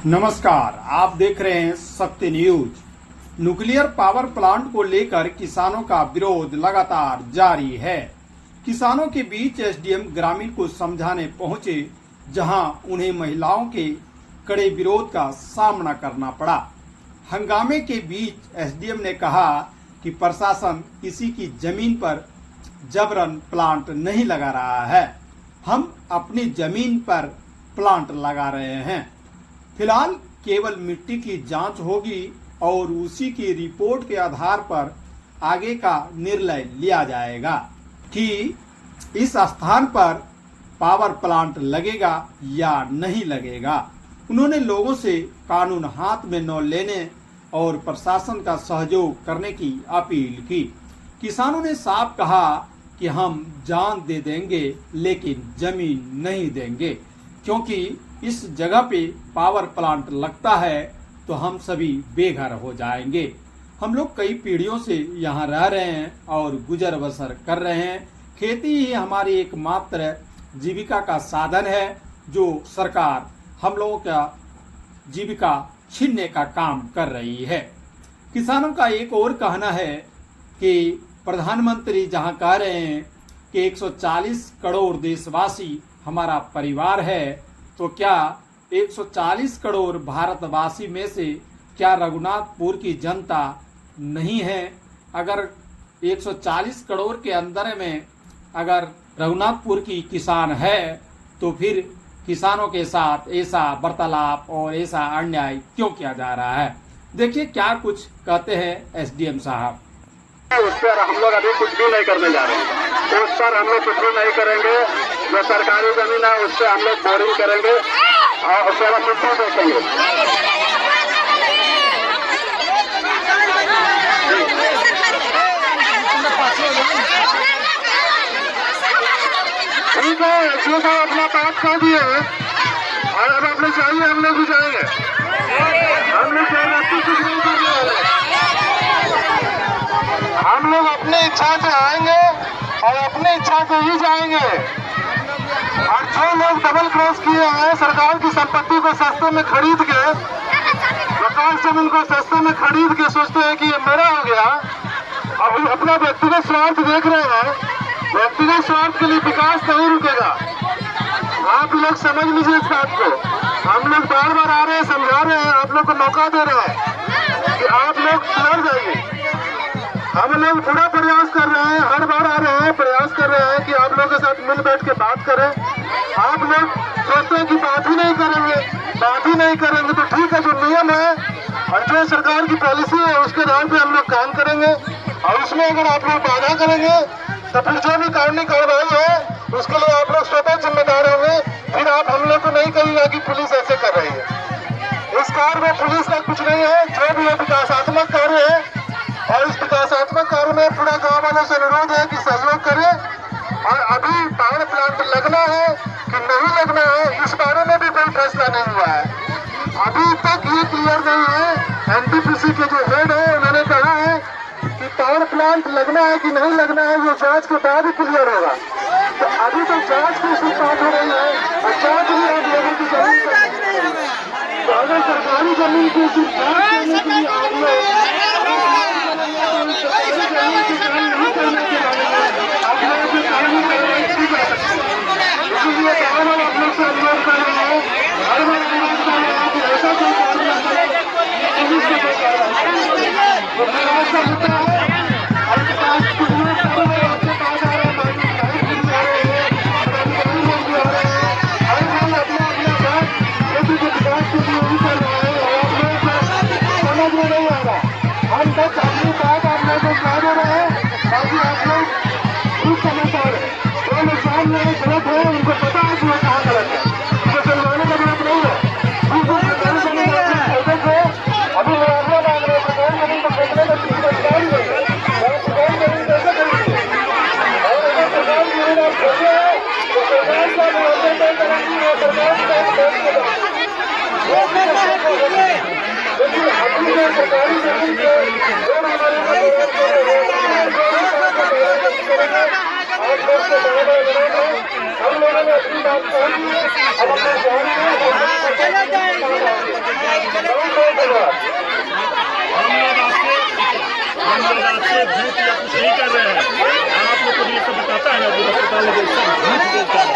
नमस्कार, आप देख रहे हैं सत्य न्यूज। न्यूक्लियर पावर प्लांट को लेकर किसानों का विरोध लगातार जारी है। किसानों के बीच एसडीएम ग्रामीण को समझाने पहुंचे, जहां उन्हें महिलाओं के कड़े विरोध का सामना करना पड़ा। हंगामे के बीच एसडीएम ने कहा कि प्रशासन किसी की जमीन पर जबरन प्लांट नहीं लगा रहा है, हम अपनी जमीन पर प्लांट लगा रहे हैं। फिलहाल केवल मिट्टी की जांच होगी और उसी की रिपोर्ट के आधार पर आगे का निर्णय लिया जाएगा कि इस स्थान पर पावर प्लांट लगेगा या नहीं लगेगा। उन्होंने लोगों से कानून हाथ में न लेने और प्रशासन का सहयोग करने की अपील की। किसानों ने साफ कहा कि हम जान दे देंगे लेकिन जमीन नहीं देंगे, क्योंकि इस जगह पे पावर प्लांट लगता है तो हम सभी बेघर हो जाएंगे। हम लोग कई पीढ़ियों से यहाँ रह रहे हैं और गुजर बसर कर रहे हैं। खेती ही हमारी एकमात्र जीविका का साधन है, जो सरकार हम लोगों का जीविका छीनने का काम कर रही है। किसानों का एक और कहना है कि प्रधानमंत्री जहां कह रहे हैं कि 140 करोड़ देशवासी हमारा परिवार है, तो क्या 140 करोड़ भारतवासी में से क्या रघुनाथपुर की जनता नहीं है? अगर 140 करोड़ के अंदर में अगर रघुनाथपुर की किसान है, तो फिर किसानों के साथ ऐसा वार्तालाप और ऐसा अन्याय क्यों किया जा रहा है? देखिए क्या कुछ कहते हैं एसडीएम साहब। उस पर हम लोग अभी कुछ भी नहीं करने जा रहे हैं। उस पर हम लोग कुछ भी नहीं करेंगे। जो सरकारी जमीन है उस पर हम लोग बोरिंग करेंगे और उसके बाद मिट्टी बेचेंगे। ठीक है, जो साहब अपना बात कह दिए और अब अपने चाहिए हम लोग भी जाएंगे। हम लोग कुछ नहीं करने वाले। हम लोग अपनी इच्छा से आएंगे और अपनी इच्छा से ही जाएंगे। और जो लोग डबल क्रॉस किए हैं, सरकार की संपत्ति को सस्ते में खरीद के, विकास जमीन को सस्ते में खरीद के सोचते हैं कि ये मेरा हो गया, और अपना व्यक्तिगत स्वार्थ देख रहे हैं। व्यक्तिगत स्वार्थ के लिए विकास नहीं रुकेगा। आप लोग समझ लीजिए इस बात को। हम लोग बार बार आ रहे हैं, समझा रहे हैं, आप लोग को मौका दे रहे हैं कि आप लोग सुधर जाइए। हम लोग पूरा प्रयास कर रहे हैं, हर बार आ रहे हैं, प्रयास कर रहे हैं कि आप लोगों के साथ मिल बैठ के बात करें। आप लोग सोचते हैं कि बात ही नहीं करेंगे, बात ही नहीं करेंगे, तो ठीक है, जो नियम है और जो सरकार की पॉलिसी है उसके आधार पे हम लोग काम करेंगे। और उसमें अगर आप लोग बाधा करेंगे तो फिर जो भी कानूनी कार्रवाई है उसके लिए आप लोग स्वतः जिम्मेदार होंगे। फिर आप हम लोग को नहीं कहिएगा कि पुलिस ऐसे कर रही है। इस कार्य में पुलिस का कुछ नहीं है। जो भी विकासात्मक कार्य है और इस विकासात्मक कार्य में पूरा गांव वालों से अनुरोध है कि सहयोग करें। और अभी पावर प्लांट लगना है कि नहीं लगना है, इस बारे में भी कोई फैसला नहीं हुआ है। अभी तक ये क्लियर नहीं है। एनटीपीसी के जो हेड है उन्होंने कहा है कि पावर प्लांट लगना है कि नहीं लगना है, ये जांच के बाद ही क्लियर होगा। तो अभी तक जांच की शुरुआत हो रही है और जांच भी आप लोगों की जमीन पर, तो अगर सरकारी जमीन की जांच करने के लिए आप लोग गलत है, उनको पता है कि वो कहाँ गलत है। उनको चलवाने का जरूरत नहीं है। अभी मुआवजा मांग रहे हैं, जमीन को बेचने का किसी को अधिकार ही नहीं है। सरकार जमीन कैसे खरीदेगी? और अगर सरकार जमीन आप खोजे हैं तो सरकार का मुआवजा तय करेंगी और सरकार की बात करेंगे। लेकिन अभी जो सरकारी जमीन के जो हमारे हम लोगों ने अपनी बात कही, अब अपने allegation which they can